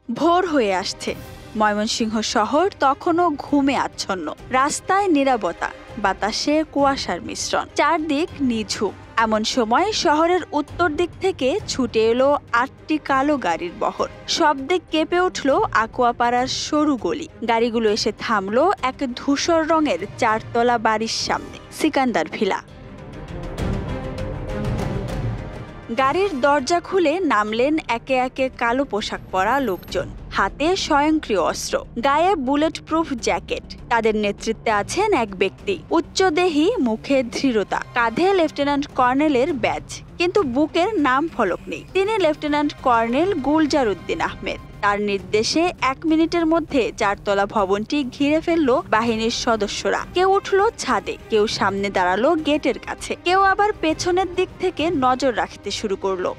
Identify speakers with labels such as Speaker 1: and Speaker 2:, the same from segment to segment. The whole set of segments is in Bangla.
Speaker 1: ভোর হয়ে আসছে। ময়মনসিংহ শহর তখনও ঘুমে আচ্ছন্ন। রাস্তায় নীরবতা, বাতাসে কুয়াশার মিশ্রণ, চারদিক নিঝুম। এমন সময় শহরের উত্তর দিক থেকে ছুটে এলো ৮টি কালো গাড়ির বহর। শব্দে কেঁপে উঠল আকুয়াপাড়ার সরু গলি। গাড়িগুলো এসে থামলো এক ধূসর রঙের 4তলা বাড়ির সামনে, সিকান্দার ভিলা। গাড়ির দরজা খুলে নামলেন একে একে কালো পোশাক পরা লোকজন, হাতে স্বয়ংক্রিয় অস্ত্র, গায়ে বুলেট প্রুফ জ্যাকেট। তাদের নেতৃত্বে আছেন এক ব্যক্তি, উচ্চদেহী, মুখে দৃঢ়তা, কাঁধে লেফটেন্যান্ট কর্নেলের ব্যাজ, কিন্তু বুকের নাম ফলক নেই। তিনি লেফটেন্যান্ট কর্নেল গুলজার উদ্দিন আহমেদ। তার নির্দেশে 1 মিনিটের মধ্যে 4তলা ভবনটি ঘিরে ফেলল বাহিনীর সদস্যরা। কেউ উঠল ছাদে, কেউ সামনে দাঁড়ালো গেটের কাছে, কেউ আবার পেছনের দিক থেকে নজর রাখতে শুরু করলো।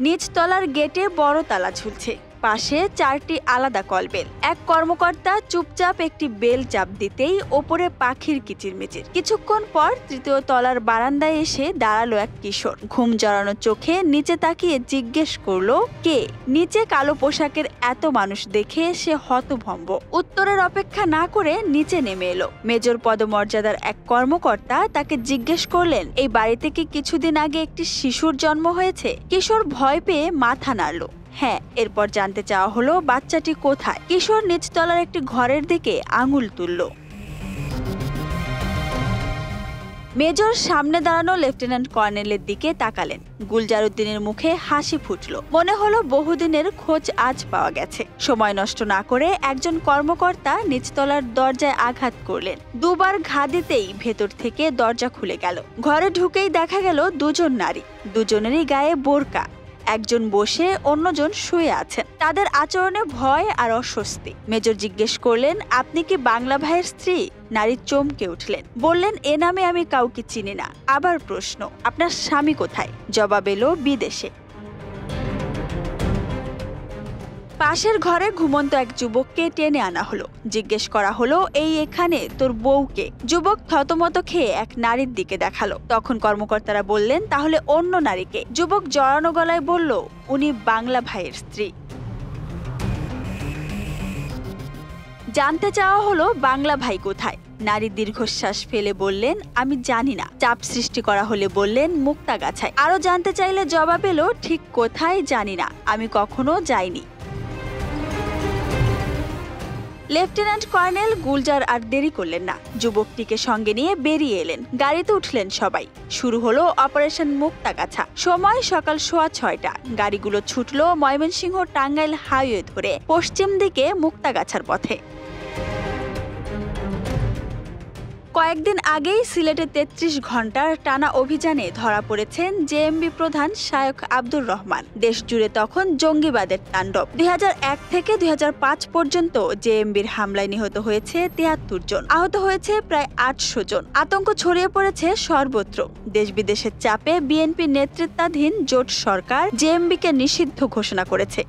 Speaker 1: নিচতলার গেটে বড় তালা ঝুলছে, পাশে 4টি আলাদা কলবেল। এক কর্মকর্তা চুপচাপ একটি বেল চাপ দিতেই ওপরে পাখির কিচিরমিচির। কিছুক্ষণ পর 3য় তলার বারান্দায় এসে দাঁড়ালো এক কিশোর। ঘুম জড়ানো চোখে নিচে তাকিয়ে জিজ্ঞেস করলো, কে? নিচে কালো পোশাকের এত মানুষ দেখে সে হতভম্ব। উত্তরের অপেক্ষা না করে নিচে নেমে এলো। মেজর পদমর্যাদার এক কর্মকর্তা তাকে জিজ্ঞেস করলেন, এই বাড়িতে কি কিছুদিন আগে একটি শিশুর জন্ম হয়েছে? কিশোর ভয় পেয়ে মাথা নাড়ল। হ্যাঁ। এরপর জানতে চাওয়া হলো, বাচ্চাটি কোথায়? কিশোর নিচতলার একটি ঘরের দিকে আঙুল তুলল। মেজর সামনে দাঁড়ানো লেফটেন্যান্ট কর্নেলের দিকে তাকালেন। গুলজার উদ্দিনের মুখে হাসি ফুটল। মনে হলো বহুদিনের খোঁজ আজ পাওয়া গেছে। সময় নষ্ট না করে একজন কর্মকর্তা নিচতলার দরজায় আঘাত করলেন। 2বার ঘা দিতেই ভেতর থেকে দরজা খুলে গেল। ঘরে ঢুকেই দেখা গেল 2জন নারী, দুজনেরই গায়ে বোরকা। একজন বসে, অন্যজন শুয়ে আছেন। তাদের আচরণে ভয় আর অস্বস্তি। মেজর জিজ্ঞেস করলেন, আপনি কি বাংলা ভাইয়ের স্ত্রী? নারী চমকে উঠলেন, বললেন, এ নামে আমি কাউকে চিনি না। আবার প্রশ্ন, আপনার স্বামী কোথায়? জবাব এলো, বিদেশে। পাশের ঘরে ঘুমন্ত এক যুবককে টেনে আনা হলো। জিজ্ঞেস করা হলো, এই এখানে তোর বউকে? যুবক থতমত খেয়ে এক নারীর দিকে দেখালো। তখন কর্মকর্তারা বললেন, তাহলে অন্য নারীকে? যুবক জড়ানো গলায় বলল, উনি বাংলা ভাইয়ের স্ত্রী। জানতে চাওয়া হলো, বাংলা ভাই কোথায়? নারী দীর্ঘশ্বাস ফেলে বললেন, আমি জানি না। চাপ সৃষ্টি করা হলে বললেন, মুক্তাগাছায়। আরো জানতে চাইলে জবাব এলো, ঠিক কোথায় জানি না, আমি কখনো যাইনি। লেফটেন্যান্ট কর্নেল গুলজার আর দেরি করলেন না, যুবকটিকে সঙ্গে নিয়ে বেরিয়ে এলেন। গাড়িতে উঠলেন সবাই। শুরু হলো অপারেশন মুক্তাগাছা। সময় সকাল 6:15। গাড়িগুলো ছুটলো ময়মনসিংহ টাঙ্গাইল হাইওয়ে ধরে পশ্চিম দিকে মুক্তাগাছার পথে। কয়েকদিন আগেই সিলেটে 33 ঘন্টার টানা অভিযানে ধরা পড়েছেন জেএমবি প্রধান শায়খ আব্দুর রহমান। দেশ জুড়ে তখন জঙ্গিবাদের তাণ্ডব। 2001 থেকে 2005 পর্যন্ত জেএমবির হামলায় নিহত হয়েছে 73 জন, আহত হয়েছে প্রায় 800 জন। আতঙ্ক ছড়িয়ে পড়েছে সর্বত্র। দেশ বিদেশের চাপে বিএনপি নেতৃত্বাধীন জোট সরকার জেএমবিকে নিষিদ্ধ ঘোষণা করেছে।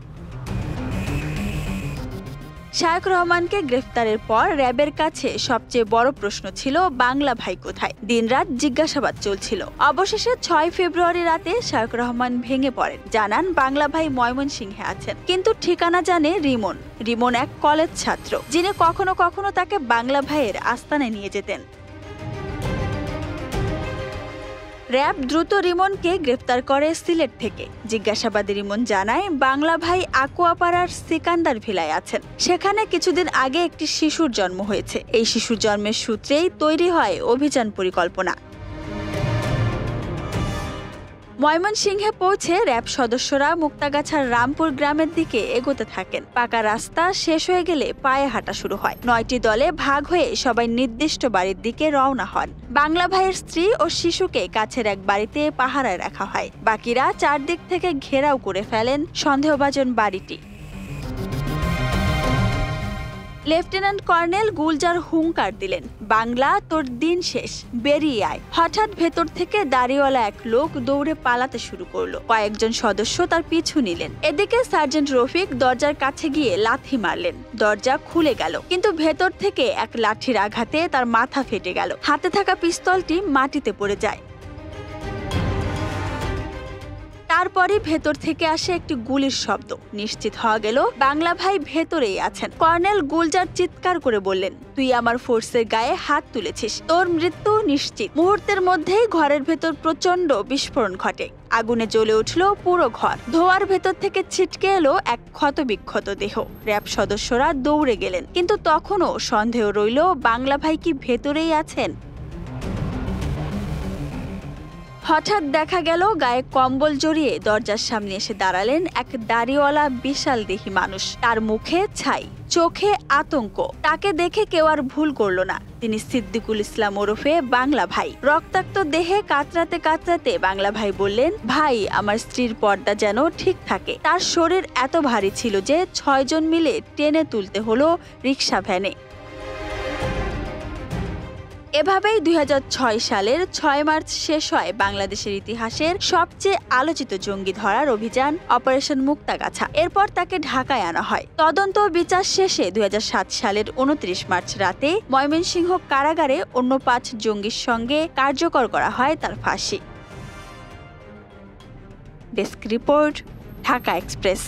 Speaker 1: শায়খ রহমানকে গ্রেফতারের পর র্যাবের কাছে সবচেয়ে বড় প্রশ্ন ছিল, বাংলা ভাই কোথায়? দিনরাত জিজ্ঞাসাবাদ চলছিল। অবশেষে 6 ফেব্রুয়ারি রাতে শায়খ রহমান ভেঙে পড়েন, জানান বাংলা ভাই ময়মনসিংহে আছেন, কিন্তু ঠিকানা জানে রিমন। রিমন এক কলেজ ছাত্র, যিনি কখনো কখনো তাকে বাংলা ভাইয়ের আস্তানায় নিয়ে যেতেন। র্যাব দ্রুত রিমনকে গ্রেফতার করে সিলেট থেকে। জিজ্ঞাসাবাদে রিমন জানায়, বাংলা ভাই আকুয়াপাড়ার সিকান্দার ভিলায় আছেন। সেখানে কিছুদিন আগে একটি শিশুর জন্ম হয়েছে। এই শিশুর জন্মের সূত্রেই তৈরি হয় অভিযান পরিকল্পনা। ময়মনসিংহে পৌঁছে র্যাব সদস্যরা মুক্তাগাছার রামপুর গ্রামের দিকে এগোতে থাকেন। পাকা রাস্তা শেষ হয়ে গেলে পায়ে হাঁটা শুরু হয়। 9টি দলে ভাগ হয়ে সবাই নির্দিষ্ট বাড়ির দিকে রওনা হন। বাংলা ভাইয়ের স্ত্রী ও শিশুকে কাছের এক বাড়িতে পাহারায় রাখা হয়। বাকিরা চারদিক থেকে ঘেরাও করে ফেলেন সন্দেহভাজন বাড়িটি। লেফটেন্যান্ট কর্নেল গুলজার হুঙ্কার দিলেন, বাংলা, তোর দিন শেষ, বেরিয়ে আয়। হঠাৎ ভেতর থেকে দাড়িওয়ালা এক লোক দৌড়ে পালাতে শুরু করলো। কয়েকজন সদস্য তার পিছু নিলেন। এদিকে সার্জেন্ট রফিক দরজার কাছে গিয়ে লাথি মারলেন। দরজা খুলে গেল, কিন্তু ভেতর থেকে এক লাঠির আঘাতে তার মাথা ফেটে গেল। হাতে থাকা পিস্তলটি মাটিতে পড়ে যায়। তারপরই ভেতর থেকে আসে একটি গুলির শব্দ। নিশ্চিত হওয়া গেল বাংলা ভাই ভেতরেই আছেন। কর্নেল গুলজার চিৎকার করে বললেন, তুই আমার ফোর্সের গায়ে হাত তুলেছিস, তোর মৃত্যু নিশ্চিত। মুহূর্তের মধ্যেই ঘরের ভেতর প্রচন্ড বিস্ফোরণ ঘটে। আগুনে জ্বলে উঠল পুরো ঘর। ধোঁয়ার ভেতর থেকে ছিটকে এলো এক ক্ষতবিক্ষত দেহ। র‍্যাব সদস্যরা দৌড়ে গেলেন, কিন্তু তখনও সন্দেহ রইল বাংলা ভাই কি ভেতরেই আছেন। হঠাৎ দেখা গেল গায়ে কম্বল জড়িয়ে দরজার সামনে এসে দাঁড়ালেন এক দাড়িওয়ালা বিশাল দেহী মানুষ। তার মুখে ছাই, চোখে আতঙ্ক। তাকে দেখে কেউ আর ভুল করল না, তিনি সিদ্দিকুল ইসলাম ওরফে বাংলা ভাই। রক্তাক্ত দেহে কাতরাতে কাতরাতে বাংলা ভাই বললেন, ভাই, আমার স্ত্রীর পর্দা যেন ঠিক থাকে। তার শরীর এত ভারী ছিল যে ৬ জন মিলে টেনে তুলতে হলো রিকশা ভ্যানে। এভাবেই ২০০৬ সালের ৬ মার্চ শেষ হয় বাংলাদেশের ইতিহাসের সবচেয়ে আলোচিত জঙ্গি ধরার অভিযান অপারেশন মুক্তাগাছা। এরপর তাকে ঢাকায় আনা হয়। তদন্ত বিচার শেষে ২০০৭ সালের ২৯ মার্চ রাতে ময়মনসিংহ কারাগারে অন্য ৫ জঙ্গির সঙ্গে কার্যকর করা হয় তার ফাঁসি। Desk report, Dhaka express.